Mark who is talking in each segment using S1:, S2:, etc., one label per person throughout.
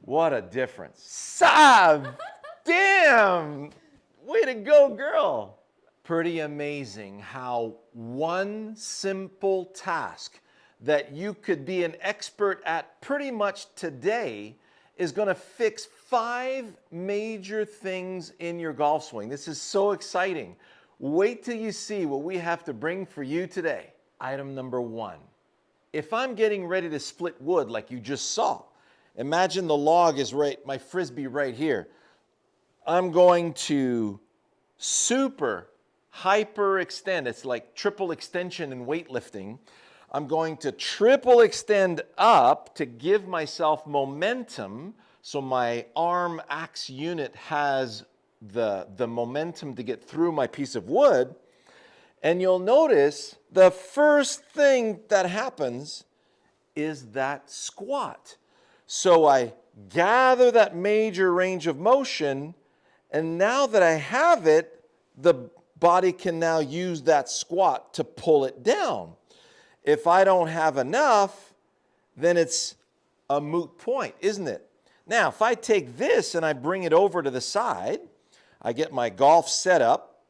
S1: What a difference. Sav! Damn! Way to go, girl. Pretty amazing how one simple task that you could be an expert at pretty much today is going to fix 5 major things in your golf swing. This is so exciting. Wait till you see what we have to bring for you today. Item number 1. If I'm getting ready to split wood like you just saw, imagine the log is right, my frisbee right here. I'm going to super hyper extend. It's like triple extension in weightlifting. I'm going to triple extend up to give myself momentum so my arm axe unit has the momentum to get through my piece of wood. And you'll notice the first thing that happens is that squat. So I gather that major range of motion, and now that I have it, the body can now use that squat to pull it down. If I don't have enough, then it's a moot point, isn't it? Now, if I take this and I bring it over to the side, I get my golf set up.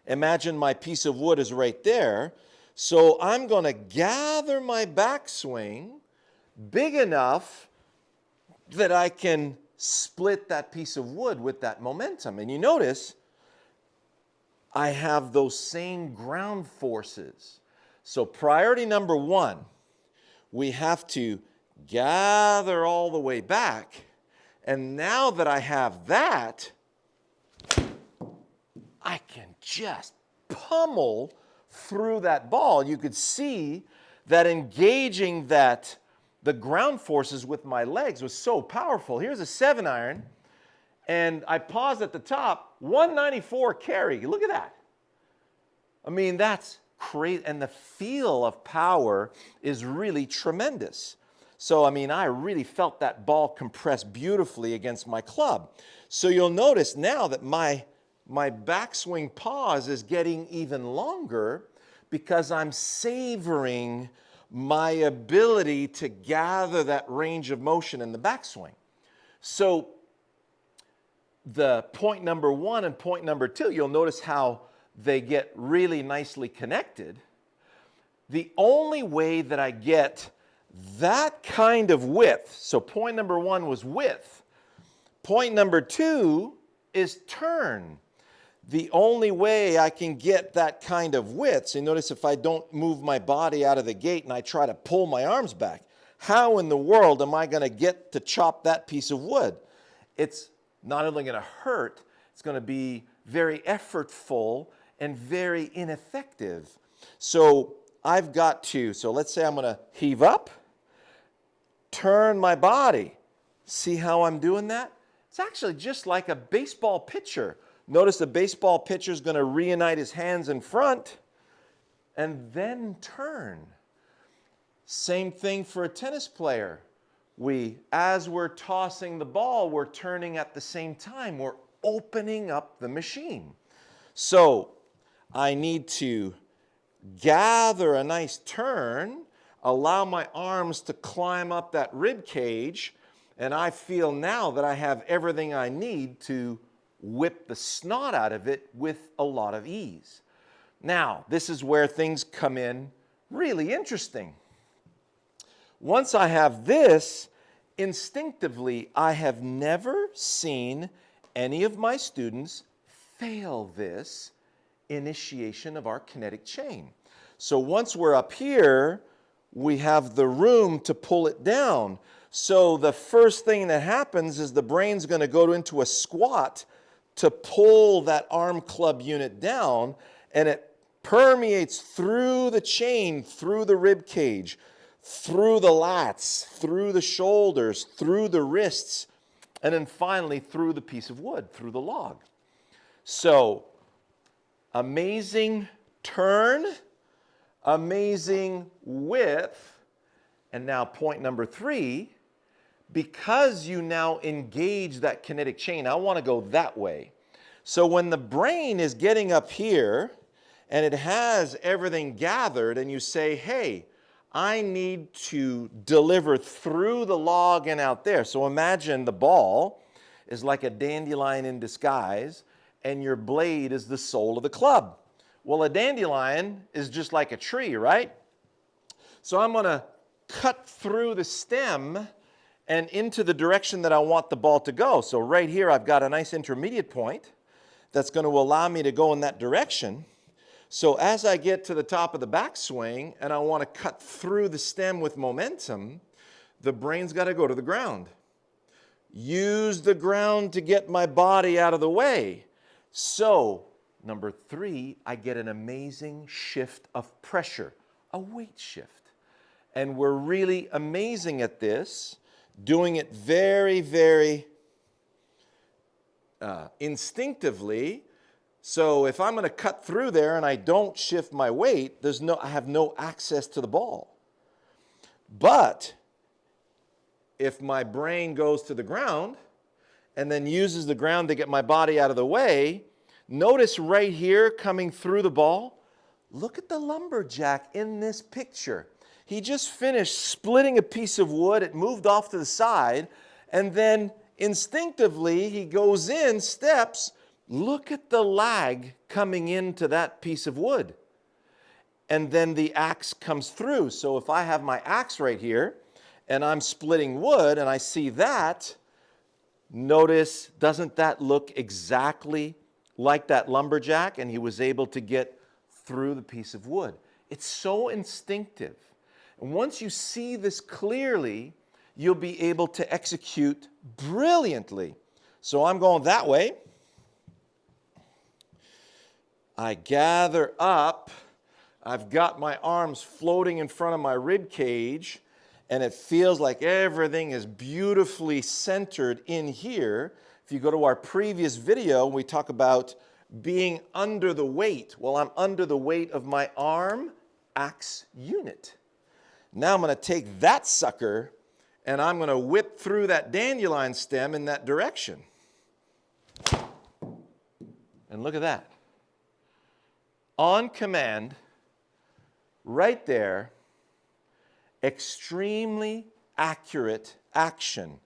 S1: Imagine my piece of wood is right there. So I'm going to gather my backswing big enough that I can split that piece of wood with that momentum. And you notice I have those same ground forces. So priority number 1, we have to gather all the way back. And now that I have that, I can just pummel through that ball. You could see that engaging the ground forces with my legs was so powerful. Here's a 7-iron, and I pause at the top, 194 carry. Look at that. I mean, that's crazy, and the feel of power is really tremendous. So, I mean, I really felt that ball compress beautifully against my club. So you'll notice now that my backswing pause is getting even longer because I'm savoring my ability to gather that range of motion in the backswing. So the point number 1 and point number 2, you'll notice how they get really nicely connected. The only way that I get that kind of width, so point number 1 was width. Point number 2 is turn. The only way I can get that kind of width, so you notice if I don't move my body out of the gate and I try to pull my arms back, how in the world am I going to get to chop that piece of wood? It's not only going to hurt, it's going to be very effortful and very ineffective. So I've got to, so let's say I'm going to heave up, turn my body. See how I'm doing that? It's actually just like a baseball pitcher. Notice the baseball pitcher is going to reunite his hands in front and then turn. Same thing for a tennis player. As we're tossing the ball, we're turning at the same time. We're opening up the machine. So I need to gather a nice turn, allow my arms to climb up that rib cage, and I feel now that I have everything I need to whip the snot out of it with a lot of ease. Now, this is where things come in really interesting. Once I have this, instinctively, I have never seen any of my students fail this initiation of our kinetic chain. So once we're up here, we have the room to pull it down. So the first thing that happens is the brain's going to go into a squat to pull that arm club unit down, and it permeates through the chain, through the rib cage, through the lats, through the shoulders, through the wrists, and then finally through the piece of wood, through the log. So, amazing turn, amazing width, and now point number 3, because you now engage that kinetic chain, I want to go that way. So when the brain is getting up here and it has everything gathered and you say, hey, I need to deliver through the log and out there. So imagine the ball is like a dandelion in disguise, and your blade is the sole of the club. Well, a dandelion is just like a tree, right? So I'm going to cut through the stem and into the direction that I want the ball to go. So right here, I've got a nice intermediate point that's going to allow me to go in that direction. So as I get to the top of the backswing and I want to cut through the stem with momentum, the brain's got to go to the ground. Use the ground to get my body out of the way. So, number 3, I get an amazing shift of pressure, a weight shift. And we're really amazing at this, doing it very, very instinctively. So if I'm going to cut through there and I don't shift my weight, I have no access to the ball. But if my brain goes to the ground and then uses the ground to get my body out of the way, notice right here coming through the ball, look at the lumberjack in this picture. He just finished splitting a piece of wood, it moved off to the side, and then instinctively he goes in, steps, look at the lag coming into that piece of wood. And then the axe comes through. So if I have my axe right here, and I'm splitting wood, and I see that, notice, doesn't that look exactly like that lumberjack? And he was able to get through the piece of wood. It's so instinctive. And once you see this clearly, you'll be able to execute brilliantly. So I'm going that way. I gather up. I've got my arms floating in front of my rib cage, and it feels like everything is beautifully centered in here. If you go to our previous video, we talk about being under the weight. Well, I'm under the weight of my arm axe unit. Now I'm going to take that sucker and I'm going to whip through that dandelion stem in that direction. And look at that. On command, right there, extremely accurate action.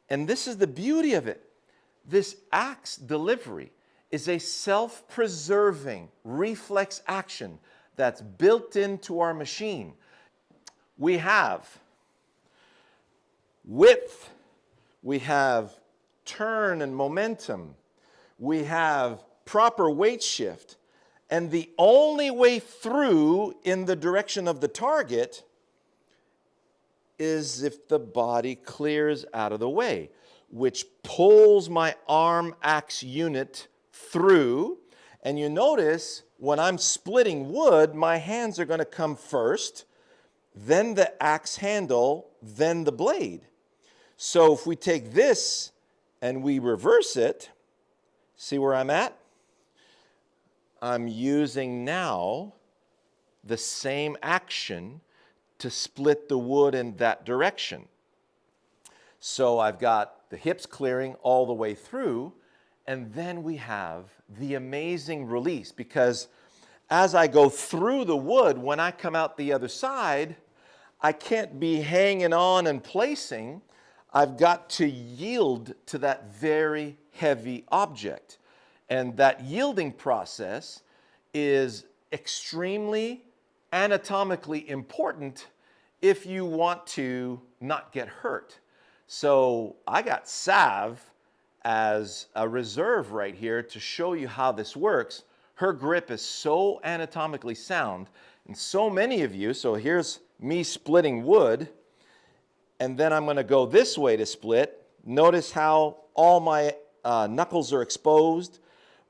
S1: And this is the beauty of it. This axe delivery is a self-preserving reflex action that's built into our machine. We have width, we have turn and momentum, we have proper weight shift, and the only way through in the direction of the target is if the body clears out of the way, which pulls my arm axe unit through. And you notice when I'm splitting wood, my hands are going to come first, then the axe handle, then the blade. So if we take this and we reverse it, see where I'm at? I'm using now the same action to split the wood in that direction. So I've got the hips clearing all the way through, and then we have the amazing release, because as I go through the wood, when I come out the other side, I can't be hanging on and placing. I've got to yield to that very heavy object. And that yielding process is extremely anatomically important if you want to not get hurt. So I got Sav as a reserve right here to show you how this works. Her grip is so anatomically sound, and so many of you, so here's me splitting wood, and then I'm going to go this way to split. Notice how all my knuckles are exposed.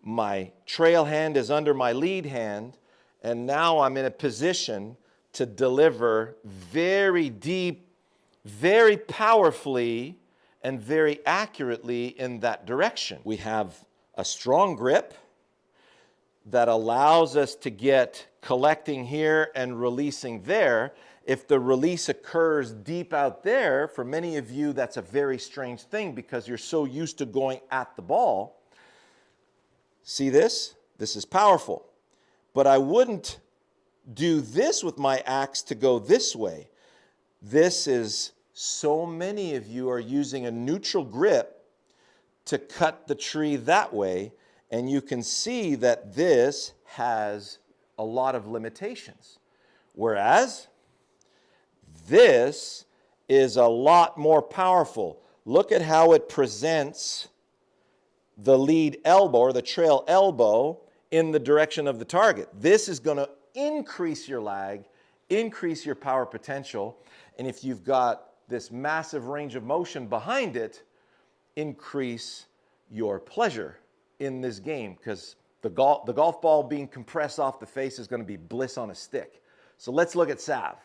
S1: My trail hand is under my lead hand, and now I'm in a position to deliver very deep, very powerfully, and very accurately in that direction. We have a strong grip that allows us to get collecting here and releasing there. If the release occurs deep out there, for many of you, that's a very strange thing because you're so used to going at the ball. See this? This is powerful. But I wouldn't do this with my axe to go this way. This is, so many of you are using a neutral grip to cut the tree that way, and you can see that this has a lot of limitations. Whereas this is a lot more powerful. Look at how it presents the lead elbow or the trail elbow in the direction of the target. This is going to increase your lag, increase your power potential, and if you've got this massive range of motion behind it, increase your pleasure in this game, because the golf ball being compressed off the face is going to be bliss on a stick. So let's look at Sav.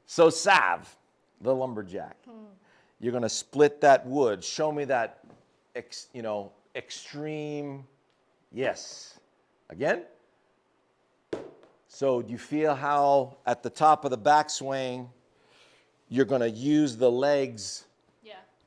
S1: So Sav, the lumberjack, you're going to split that wood. Show me that, extreme, yes. Again. So do you feel how at the top of the backswing, you're going to use the legs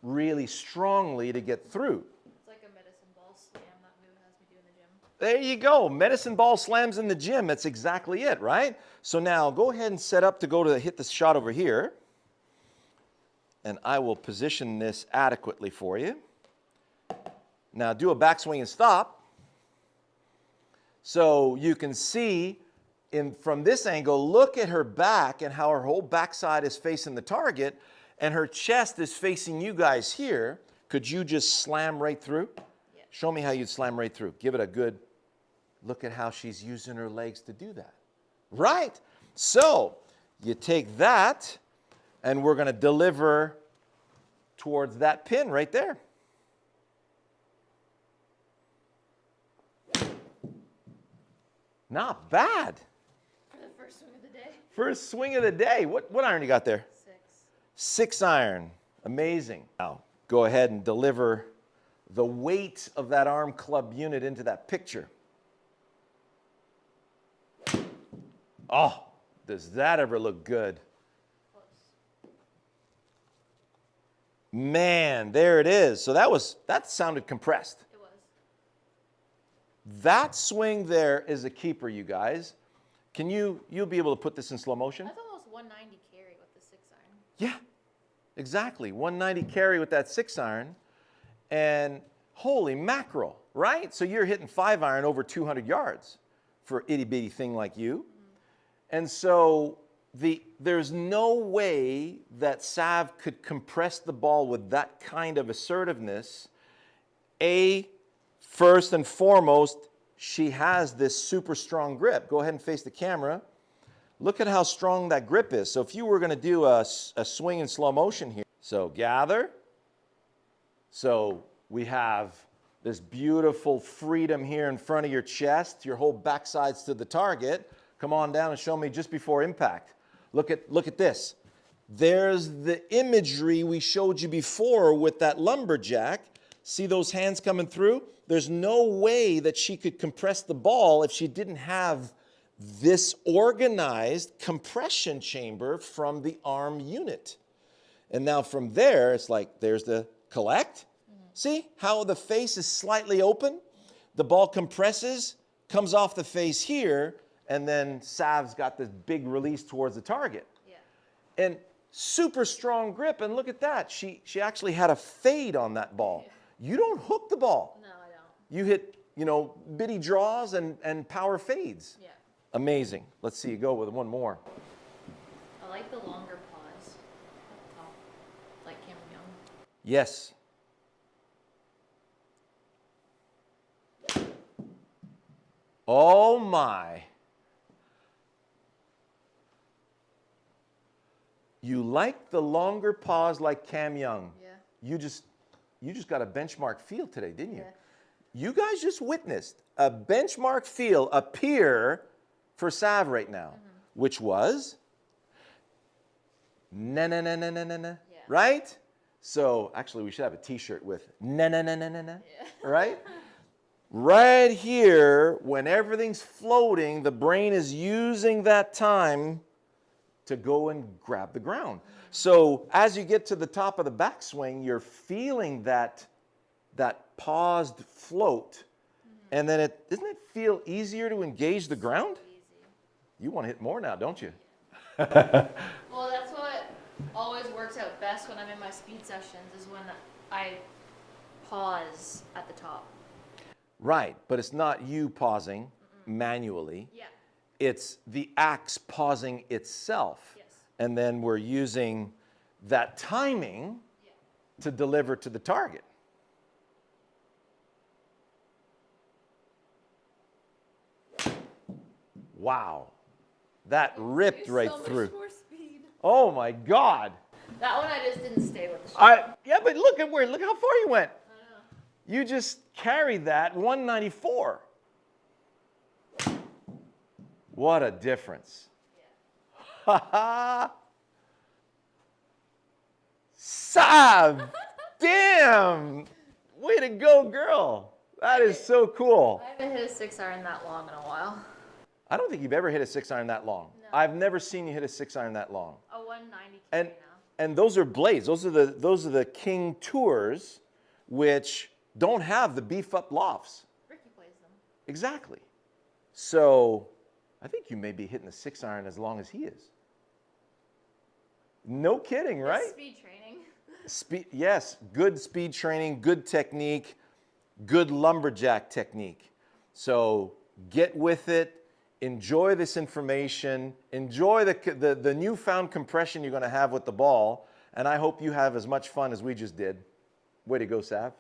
S1: really strongly to get through?
S2: It's like a medicine ball slam that Moo has me do in the gym.
S1: There you go. Medicine ball slams in the gym. That's exactly it, right? So now go ahead and set up to go to hit the shot over here. And I will position this adequately for you. Now do a backswing and stop. So you can see from this angle, look at her back and how her whole backside is facing the target, and her chest is facing you guys here. Could you just slam right through?
S2: Yeah.
S1: Show me how you'd slam right through. Give it a good look at how she's using her legs to do that. Right. So you take that, and we're going to deliver towards that pin right there. Not bad.
S2: For the first swing of the day.
S1: First swing of the day. What iron you got there?
S2: 6.
S1: 6 iron. Amazing. Now, go ahead and deliver the weight of that arm club unit into that picture. Oh, does that ever look good?
S2: Close.
S1: Man, there it is. So that sounded compressed.
S2: It was.
S1: That swing there is a keeper, you guys. You'll be able to put this in slow motion?
S2: That's almost 190 carry with the 6 iron.
S1: Yeah, exactly. 190 carry with that 6 iron. And holy mackerel, right? So you're hitting 5 iron over 200 yards for an itty bitty thing like you. Mm-hmm. And so there's no way that Sav could compress the ball with that kind of assertiveness. First and foremost, she has this super strong grip. Go ahead and face the camera. Look at how strong that grip is. So if you were going to do a swing in slow motion here. So gather. So we have this beautiful freedom here in front of your chest. Your whole backside's to the target. Come on down and show me just before impact. Look at this. There's the imagery we showed you before with that lumberjack. See those hands coming through? There's no way that she could compress the ball if she didn't have this organized compression chamber from the arm unit. And now from there, it's like there's the collect. Mm-hmm. See how the face is slightly open? The ball compresses, comes off the face here, and then Sav's got this big release towards the target.
S2: Yeah.
S1: And super strong grip, and look at that. She actually had a fade on that ball. Yeah. You don't hook the ball.
S2: No, I don't.
S1: You hit, bitty draws and power fades.
S2: Yeah.
S1: Amazing. Let's see you go with one more.
S2: I like the longer pause at the top, like Cameron Young.
S1: Yes. Oh my. You like the longer pause like Cam Young.
S2: Yeah.
S1: You just got a benchmark feel today, didn't you?
S2: Yeah.
S1: You guys just witnessed a benchmark feel appear for Sav right now, which was na na na na na na na, right? So actually, we should have a T-shirt with na na na na na na, right? Right here, when everything's floating, the brain is using that time to go and grab the ground. So as you get to the top of the backswing, you're feeling that paused float, and then doesn't it feel easier to engage the ground?
S2: Easy.
S1: You want to hit more now, don't you?
S2: Well, that's what always works out best when I'm in my speed sessions is when I pause at the top.
S1: Right, but it's not you pausing manually.
S2: Yeah.
S1: It's the axe pausing itself.
S2: Yes.
S1: And then we're using that timing to deliver to the target. Wow. That ripped right through.
S2: More speed.
S1: Oh my God.
S2: That one I just didn't stay with the shot.
S1: Yeah, but look how far you went.
S2: I know.
S1: You just carried that 194. What a difference. Ha ha. Sav! Damn! Way to go, girl. That is so cool.
S2: I haven't hit a 6-iron that long in a while.
S1: I don't think you've ever hit a 6-iron that long.
S2: No.
S1: I've never seen you hit a 6-iron that long.
S2: A 190
S1: And
S2: now.
S1: and those are blades. Those are the King Tours, which don't have the beef up lofts.
S2: Ricky plays them.
S1: Exactly. So I think you may be hitting a 6-iron as long as he is. No kidding, right?
S2: It's speed training.
S1: Yes, good speed training, good technique, good lumberjack technique. So get with it. Enjoy this information. Enjoy the newfound compression you're going to have with the ball. And I hope you have as much fun as we just did. Way to go, Sav.